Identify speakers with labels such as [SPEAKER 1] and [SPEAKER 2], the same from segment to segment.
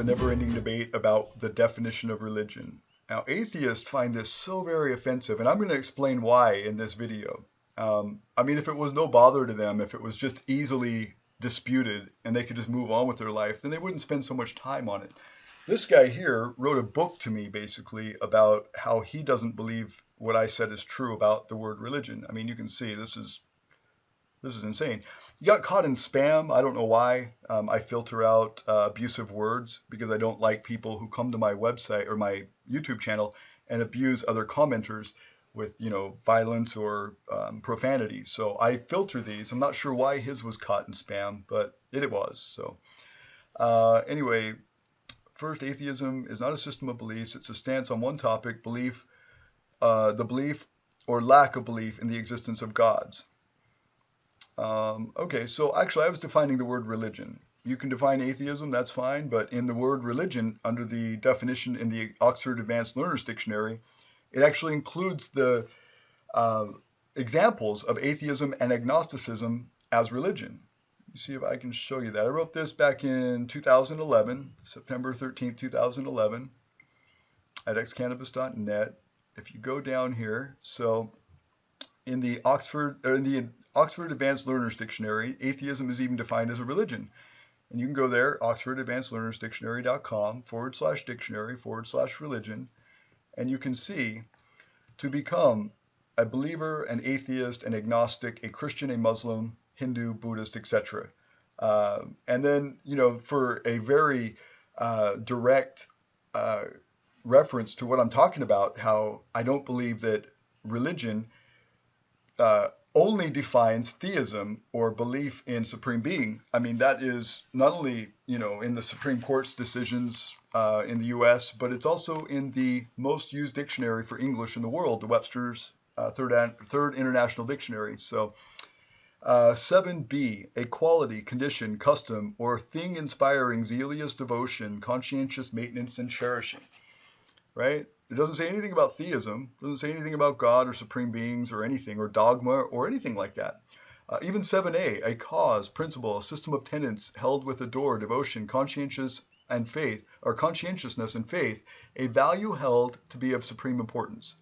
[SPEAKER 1] never-ending debate about the definition of religion. Now, atheists find this so very offensive, and I'm going to explain why in this video. I mean, if it was no bother to them, if it was just easily disputed and they could just move on with their life, then they wouldn't spend so much time on it. This guy here wrote a book to me, basically, about how he doesn't believe what I said is true about the word religion. I mean, you can see this is insane. You got caught in spam. I don't know why. I filter out abusive words because I don't like people who come to my website or my YouTube channel and abuse other commenters with, violence or profanity. So I filter these. I'm not sure why his was caught in spam, but it was. So anyway, first, atheism is not a system of beliefs. It's a stance on one topic, belief, the belief or lack of belief in the existence of gods. Okay, so actually I was defining the word religion. You can define atheism, that's fine, but in the word religion, under the definition in the Oxford Advanced Learner's Dictionary, it actually includes the examples of atheism and agnosticism as religion. Let me see if I can show you that. I wrote this back in 2011, September 13th, 2011, at xcannabis.net. If you go down here, so in the Oxford Advanced Learner's Dictionary, atheism is even defined as a religion. And you can go there, oxfordadvancedlearnersdictionary.com/dictionary/religion, and you can see to become a believer, an atheist, an agnostic, a Christian, a Muslim, Hindu, Buddhist, etc. And then, for a very direct reference to what I'm talking about, how I don't believe that religion only defines theism or belief in supreme being. I mean, that is not only, in the Supreme Court's decisions in the US, but it's also in the most used dictionary for English in the world, the Webster's Third International Dictionary. So 7b, a quality, condition, custom, or thing inspiring zealous devotion, conscientious maintenance, and cherishing. Right? It doesn't say anything about theism, doesn't say anything about God or supreme beings or anything, or dogma or anything like that. Even 7a, a cause, principle, a system of tenets held with ardor, devotion, conscientiousness and faith, a value held to be of supreme importance.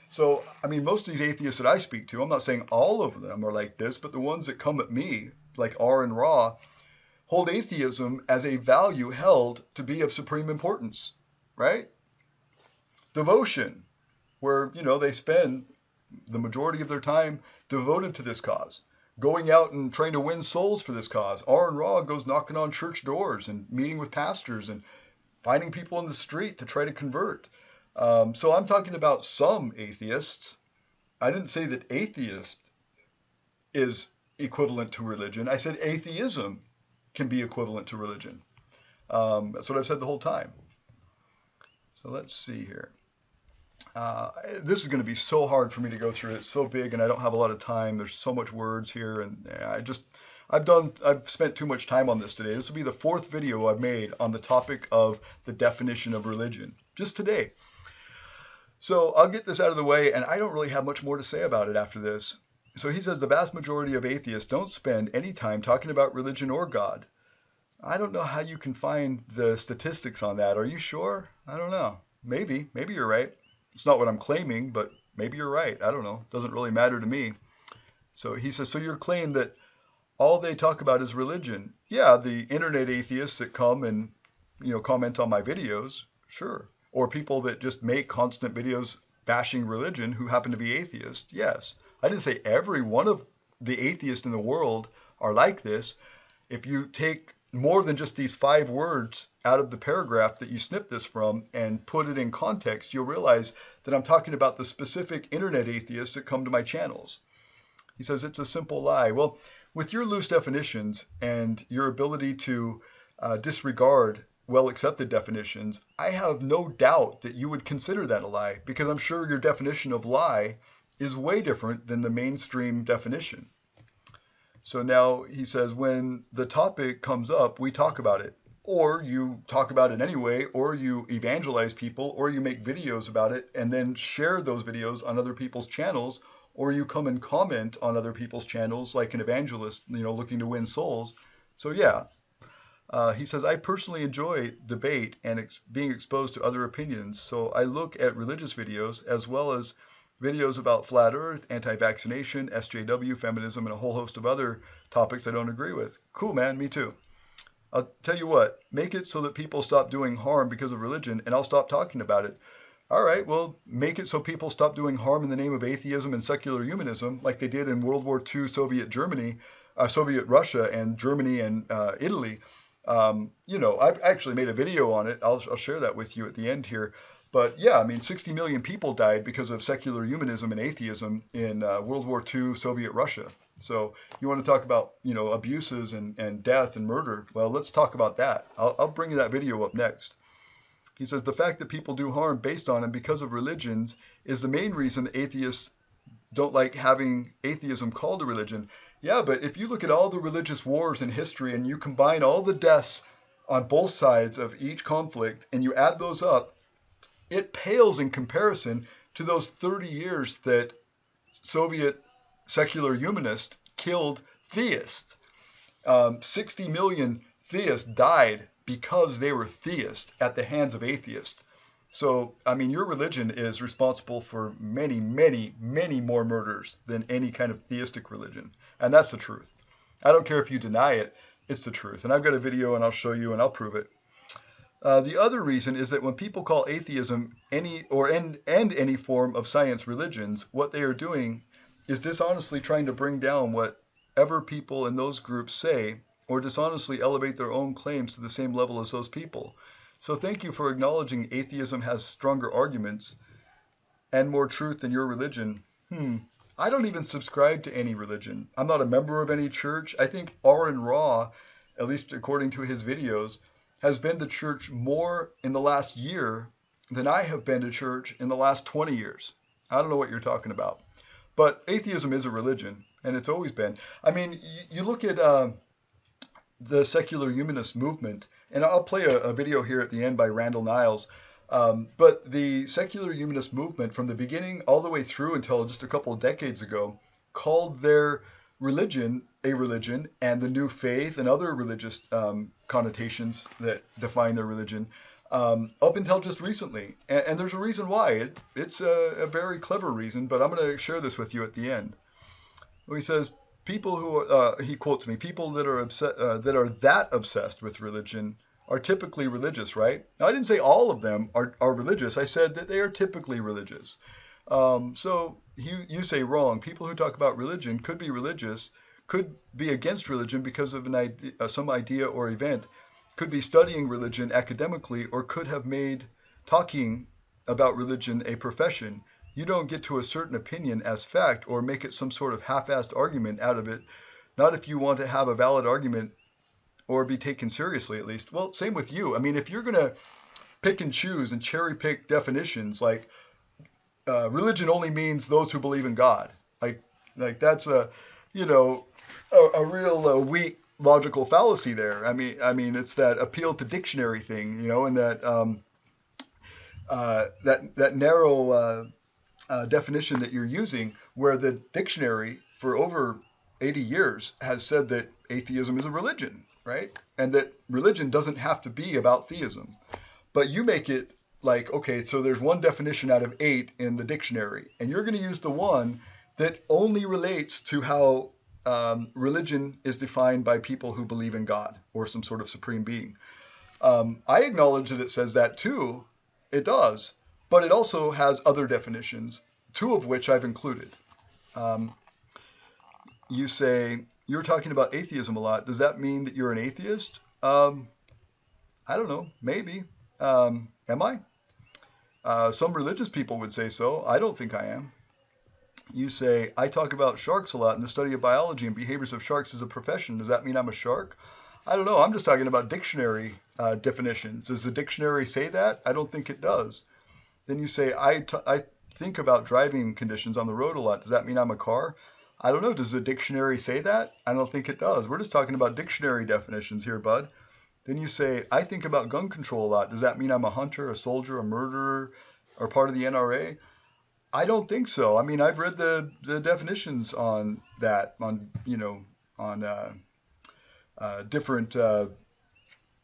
[SPEAKER 1] So, I mean, most of these atheists that I speak to, I'm not saying all of them are like this, but the ones that come at me, like R and Raw, hold atheism as a value held to be of supreme importance, right? Devotion, where, they spend the majority of their time devoted to this cause, going out and trying to win souls for this cause. R and Raw goes knocking on church doors and meeting with pastors and finding people in the street to try to convert. So I'm talking about some atheists. I didn't say that atheist is equivalent to religion. I said atheism can be equivalent to religion. That's what I've said the whole time. So let's see here. This is going to be so hard for me to go through. It's so big and I don't have a lot of time. There's so much words here, and I've spent too much time on this today. This will be the fourth video I've made on the topic of the definition of religion, just today. So I'll get this out of the way, and I don't really have much more to say about it after this. So he says the vast majority of atheists don't spend any time talking about religion or God. I don't know how you can find the statistics on that. Are you sure? I don't know. Maybe you're right. It's not what I'm claiming, but maybe you're right. I don't know. It doesn't really matter to me. So he says, so your claim that all they talk about is religion. Yeah, the internet atheists that come and, comment on my videos, sure. Or people that just make constant videos bashing religion who happen to be atheists, yes. I didn't say every one of the atheists in the world are like this. If you take more than just these 5 words out of the paragraph that you snip this from and put it in context, you'll realize that I'm talking about the specific internet atheists that come to my channels. He says it's a simple lie. Well, with your loose definitions and your ability to disregard well-accepted definitions, I have no doubt that you would consider that a lie, because I'm sure your definition of lie is way different than the mainstream definition. So now he says when the topic comes up, we talk about it. Or you talk about it anyway, or you evangelize people, or you make videos about it and then share those videos on other people's channels, or you come and comment on other people's channels like an evangelist, looking to win souls. So yeah, He says, I personally enjoy debate and being exposed to other opinions, so I look at religious videos as well as videos about flat earth, anti-vaccination, SJW, feminism, and a whole host of other topics I don't agree with. Cool, man, me too. I'll tell you what, make it so that people stop doing harm because of religion, and I'll stop talking about it. All right, well, make it so people stop doing harm in the name of atheism and secular humanism, like they did in World War II Soviet Germany, Soviet Russia, and Germany and Italy. I've actually made a video on it. I'll share that with you at the end here. But yeah, I mean, 60 million people died because of secular humanism and atheism in World War II Soviet Russia. So you want to talk about, abuses and death and murder? Well, let's talk about that. I'll bring that video up next. He says the fact that people do harm based on and because of religions is the main reason atheists don't like having atheism called a religion. Yeah, but if you look at all the religious wars in history and you combine all the deaths on both sides of each conflict and you add those up, it pales in comparison to those 30 years that Soviet secular humanists killed theists. 60 million theists died because they were theists at the hands of atheists. So, I mean, your religion is responsible for many, many, many more murders than any kind of theistic religion. And that's the truth. I don't care if you deny it, it's the truth. And I've got a video and I'll show you and I'll prove it. The other reason is that when people call atheism any form of science religions, what they are doing is dishonestly trying to bring down whatever people in those groups say, or dishonestly elevate their own claims to the same level as those people. So thank you for acknowledging atheism has stronger arguments and more truth than your religion. I don't even subscribe to any religion. I'm not a member of any church. I think Aaron Ra, at least according to his videos, has been to church more in the last year than I have been to church in the last 20 years. I don't know what you're talking about. But atheism is a religion, and it's always been. I mean, you look at the secular humanist movement, and I'll play a video here at the end by Randall Niles. But the secular humanist movement, from the beginning all the way through until just a couple of decades ago, called their religion a religion, and the new faith and other religious connotations that define their religion up until just recently. And there's a reason why. It's a very clever reason, but I'm going to share this with you at the end. He says, people who he quotes me, people that are that obsessed with religion are typically religious, right? Now, I didn't say all of them are religious. I said that they are typically religious. So you say wrong. People who talk about religion could be religious, could be against religion because of some idea or event, could be studying religion academically, or could have made talking about religion a profession. You don't get to a certain opinion as fact or make it some sort of half-assed argument out of it, not if you want to have a valid argument or be taken seriously, at least. Well, same with you. I mean, if you're going to pick and choose and cherry pick definitions like religion only means those who believe in God, like that's a real weak logical fallacy there. I mean, it's that appeal to dictionary thing, and that narrow definition that you're using, where the dictionary for over 80 years has said that atheism is a religion, right? And that religion doesn't have to be about theism. But you make it like, okay, so there's one definition out of 8 in the dictionary, and you're going to use the one that only relates to how religion is defined by people who believe in God or some sort of supreme being. I acknowledge that it says that too. It does. But it also has other definitions, 2 of which I've included. You say, you're talking about atheism a lot. Does that mean that you're an atheist? I don't know. Maybe. Am I? Some religious people would say so. I don't think I am. You say, I talk about sharks a lot, and the study of biology and behaviors of sharks is a profession. Does that mean I'm a shark? I don't know. I'm just talking about dictionary definitions. Does the dictionary say that? I don't think it does. Then you say, I think about driving conditions on the road a lot. Does that mean I'm a car? I don't know. Does the dictionary say that? I don't think it does. We're just talking about dictionary definitions here, bud. Then you say, I think about gun control a lot. Does that mean I'm a hunter, a soldier, a murderer, or part of the NRA? I don't think so. I mean, I've read the definitions on that, on different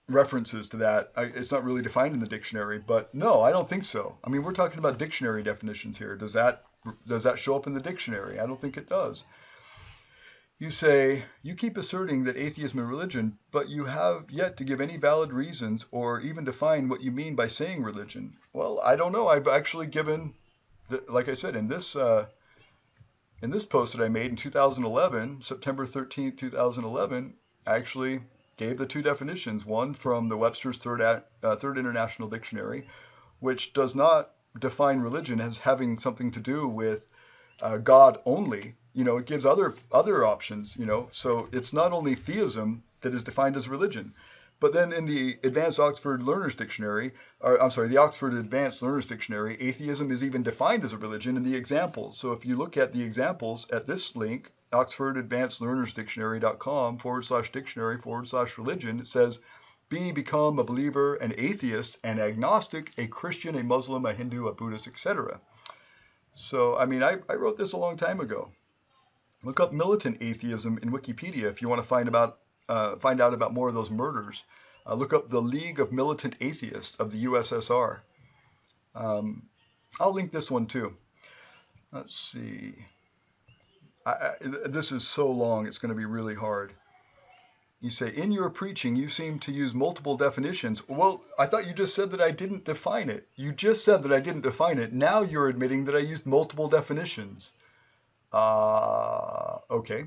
[SPEAKER 1] references to that. It's not really defined in the dictionary, but no, I don't think so. I mean, we're talking about dictionary definitions here. Does that show up in the dictionary? I don't think it does. You say, you keep asserting that atheism is religion, but you have yet to give any valid reasons or even define what you mean by saying religion. Well, I don't know. I've actually given, like I said, in this post that I made in 2011, September 13th, 2011, I actually gave the two definitions. One from the Webster's Third International Dictionary, which does not define religion as having something to do with God only. You know, it gives other options, you know. So it's not only theism that is defined as religion, but then in the Advanced Oxford Learner's Dictionary, or I'm sorry, the Oxford Advanced Learner's Dictionary, atheism is even defined as a religion in the examples. So if you look at the examples at this link, oxfordadvancedlearnersdictionary.com/dictionary/religion, it says, become a believer, an atheist, an agnostic, a Christian, a Muslim, a Hindu, a Buddhist, etc. So, I mean, I wrote this a long time ago. Look up militant atheism in Wikipedia if you want to find out about more of those murders. Look up the League of Militant Atheists of the USSR. I'll link this one too. Let's see. This is so long, it's going to be really hard. You say, in your preaching, you seem to use multiple definitions. Well, I thought you just said that I didn't define it. You just said that I didn't define it. Now you're admitting that I used multiple definitions. Okay.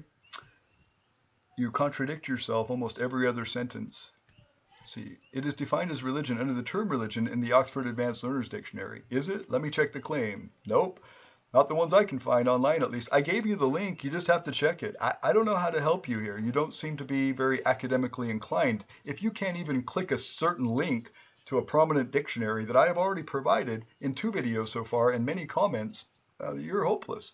[SPEAKER 1] You contradict yourself almost every other sentence. See, it is defined as religion under the term religion in the Oxford Advanced Learner's Dictionary. Is it? Let me check the claim. Nope. Not the ones I can find online, at least. I gave you the link. You just have to check it. I don't know how to help you here. You don't seem to be very academically inclined. If you can't even click a certain link to a prominent dictionary that I have already provided in 2 videos so far and many comments, you're hopeless.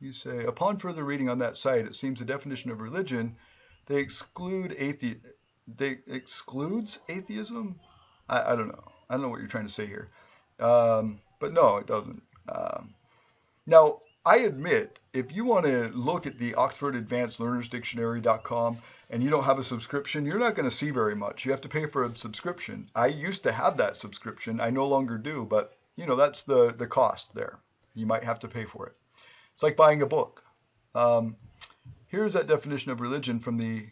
[SPEAKER 1] You say, upon further reading on that site, it seems the definition of religion, they excludes atheism? I don't know. I don't know what you're trying to say here. But no, it doesn't. Now, I admit, if you want to look at the Oxford Advanced Learners Dictionary.com and you don't have a subscription, you're not going to see very much. You have to pay for a subscription. I used to have that subscription. I no longer do, but you know, that's the cost there. You might have to pay for it. It's like buying a book. Here's that definition of religion from the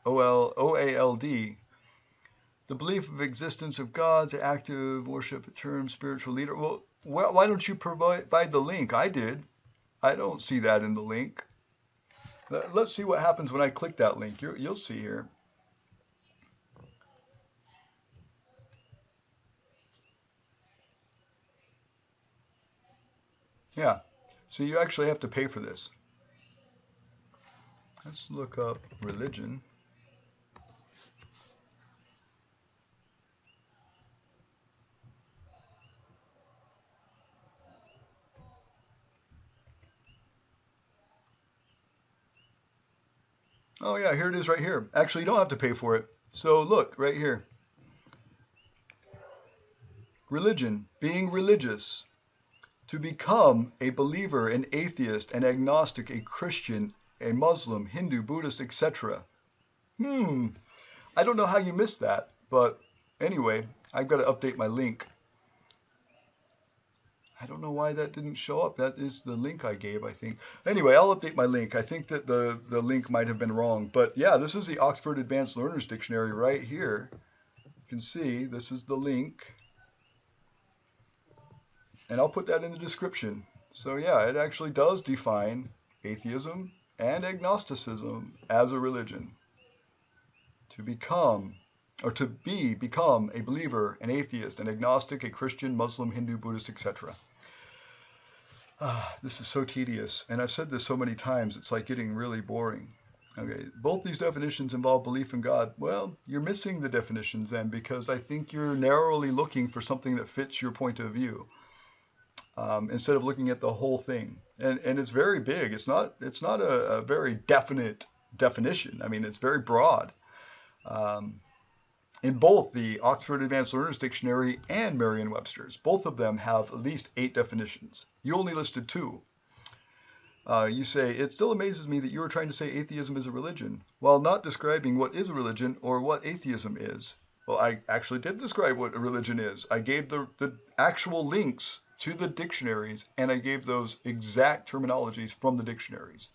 [SPEAKER 1] OALD. The belief of existence of gods, active worship, a term, spiritual leader. Well, why don't you provide the link? I did. I don't see that in the link. Let's see what happens when I click that link. You'll see here. Yeah. So you actually have to pay for this. Let's look up religion. Oh yeah, here it is right here. Actually, you don't have to pay for it. So look, right here. Religion, being religious. To become a believer, an atheist, an agnostic, a Christian, a Muslim, Hindu, Buddhist, etc. I don't know how you missed that, but anyway, I've got to update my link. I don't know why that didn't show up. That is the link I gave, I think. Anyway, I'll update my link. I think that the link might have been wrong. But yeah, this is the Oxford Advanced Learners Dictionary right here. You can see this is the link. And I'll put that in the description. So yeah, it actually does define atheism and agnosticism as a religion. To become a believer, an atheist, an agnostic, a Christian, Muslim, Hindu, Buddhist, etc. This is so tedious, and I've said this so many times, it's like getting really boring. Okay, both these definitions involve belief in God. Well, you're missing the definitions then, because I think you're narrowly looking for something that fits your point of view, instead of looking at the whole thing. And it's very big. It's not a very definite definition. I mean, it's very broad. In both the Oxford Advanced Learners Dictionary and Merriam-Webster's, both of them have at least 8 definitions. You only listed 2. You say, it still amazes me that you are trying to say atheism is a religion, while not describing what is a religion or what atheism is. Well, I actually did describe what a religion is. I gave the actual links to the dictionaries, and I gave those exact terminologies from the dictionaries.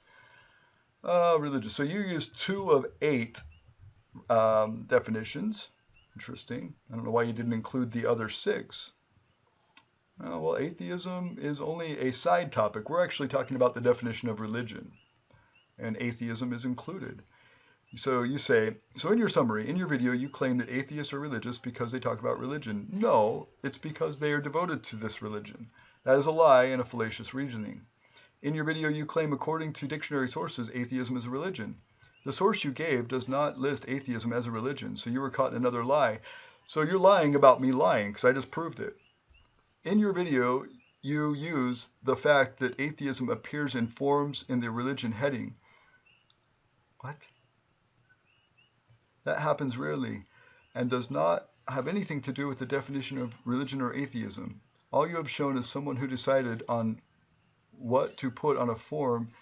[SPEAKER 1] Religious. So you used 2 of 8 definitions. Interesting. I don't know why you didn't include the other 6. Well, atheism is only a side topic. We're actually talking about the definition of religion, and atheism is included. So you say, so in your summary, in your video, you claim that atheists are religious because they talk about religion. No, it's because they are devoted to this religion. That is a lie and a fallacious reasoning. In your video, you claim, according to dictionary sources, atheism is a religion. The source you gave does not list atheism as a religion, so you were caught in another lie. So you're lying about me lying, because I just proved it. In your video, you use the fact that atheism appears in forms in the religion heading. What? That happens rarely and does not have anything to do with the definition of religion or atheism. All you have shown is someone who decided on what to put on a form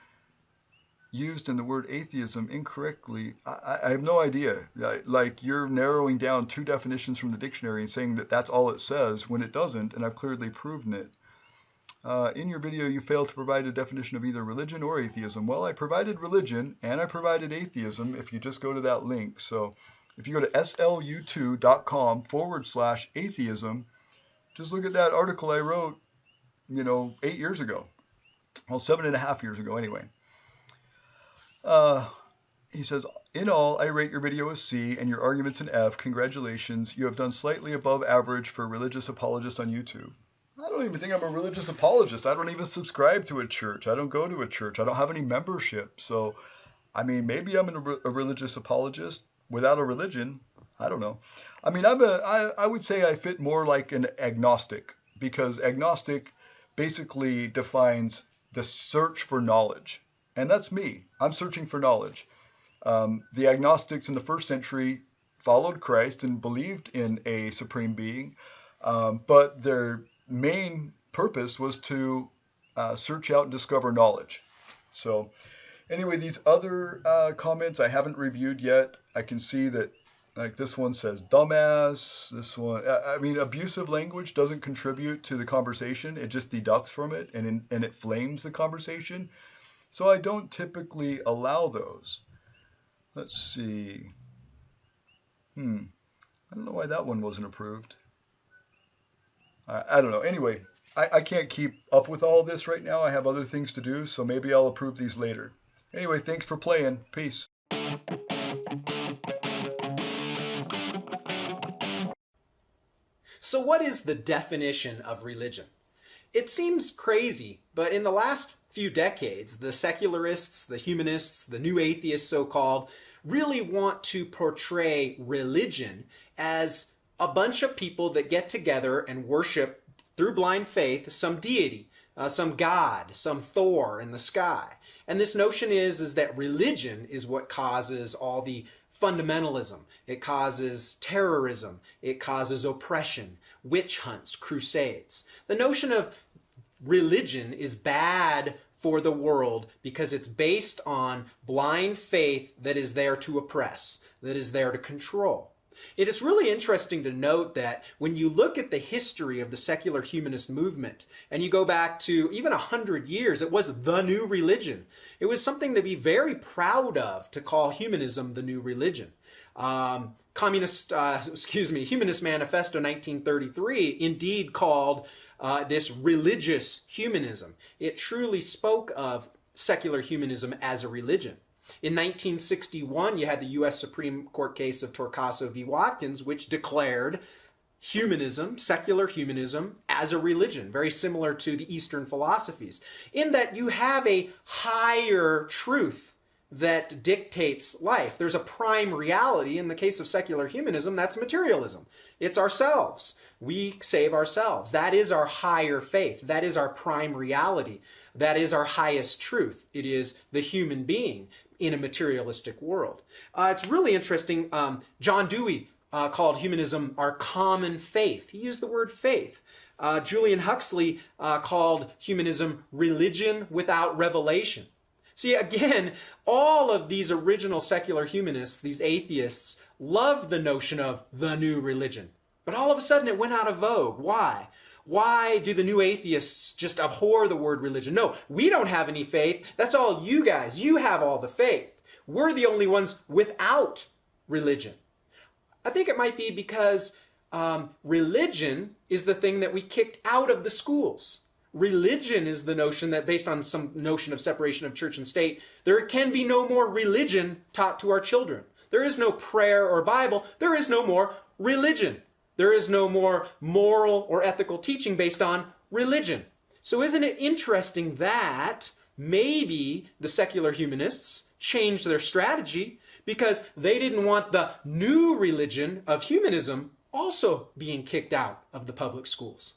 [SPEAKER 1] used in the word atheism incorrectly. I have no idea. Like, you're narrowing down 2 definitions from the dictionary and saying that that's all it says when it doesn't, and I've clearly proven it. In your video, you failed to provide a definition of either religion or atheism. Well, I provided religion and I provided atheism if you just go to that link. So if you go to slu2.com/atheism, just look at that article I wrote, 8 years ago. Well, 7.5 years ago anyway. He says, in all, I rate your video a C and your arguments an F. Congratulations. You have done slightly above average for a religious apologist on YouTube. I don't even think I'm a religious apologist. I don't even subscribe to a church. I don't go to a church. I don't have any membership. So, I mean, maybe I'm a religious apologist without a religion. I don't know. I mean, I would say I fit more like an agnostic, because agnostic basically defines the search for knowledge. And that's me. I'm searching for knowledge. The agnostics in the 1st century followed Christ and believed in a supreme being, but their main purpose was to search out and discover knowledge. So anyway, these other comments I haven't reviewed yet. I can see that, like, this one says dumbass. This one, I mean, abusive language doesn't contribute to the conversation. It just deducts from it, and it flames the conversation. So I don't typically allow those. Let's see. I don't know why that one wasn't approved. I don't know. Anyway, I can't keep up with all of this right now. I have other things to do, so maybe I'll approve these later. Anyway, thanks for playing. Peace.
[SPEAKER 2] So what is the definition of religion? It seems crazy, but in the last few decades, the secularists, the humanists, the new atheists so-called, really want to portray religion as a bunch of people that get together and worship through blind faith some deity, some god, some Thor in the sky. And this notion is that religion is what causes all the fundamentalism. It causes terrorism. It causes oppression, witch hunts, crusades. The notion of religion is bad for the world because it's based on blind faith that is there to oppress, that is there to control. It is really interesting to note that when you look at the history of the secular humanist movement, and you go back to even 100 years, it was the new religion. It was something to be very proud of to call humanism the new religion. Humanist Manifesto 1933 indeed called this religious humanism. It truly spoke of secular humanism as a religion. In 1961, you had the U.S. Supreme Court case of Torcaso v. Watkins, which declared humanism, secular humanism, as a religion, very similar to the Eastern philosophies, in that you have a higher truth that dictates life. There's a prime reality. In the case of secular humanism, that's materialism. It's ourselves. We save ourselves. That is our higher faith. That is our prime reality. That is our highest truth. It is the human being in a materialistic world. It's really interesting. John Dewey called humanism our common faith. He used the word faith. Julian Huxley called humanism religion without revelation. See, again, all of these original secular humanists, these atheists, loved the notion of the new religion. But all of a sudden it went out of vogue. Why? Why do the new atheists just abhor the word religion? No, we don't have any faith. That's all you guys. You have all the faith. We're the only ones without religion. I think it might be because religion is the thing that we kicked out of the schools. Religion is the notion that, based on some notion of separation of church and state, there can be no more religion taught to our children. There is no prayer or Bible. There is no more religion. There is no more moral or ethical teaching based on religion. So isn't it interesting that maybe the secular humanists changed their strategy because they didn't want the new religion of humanism also being kicked out of the public schools?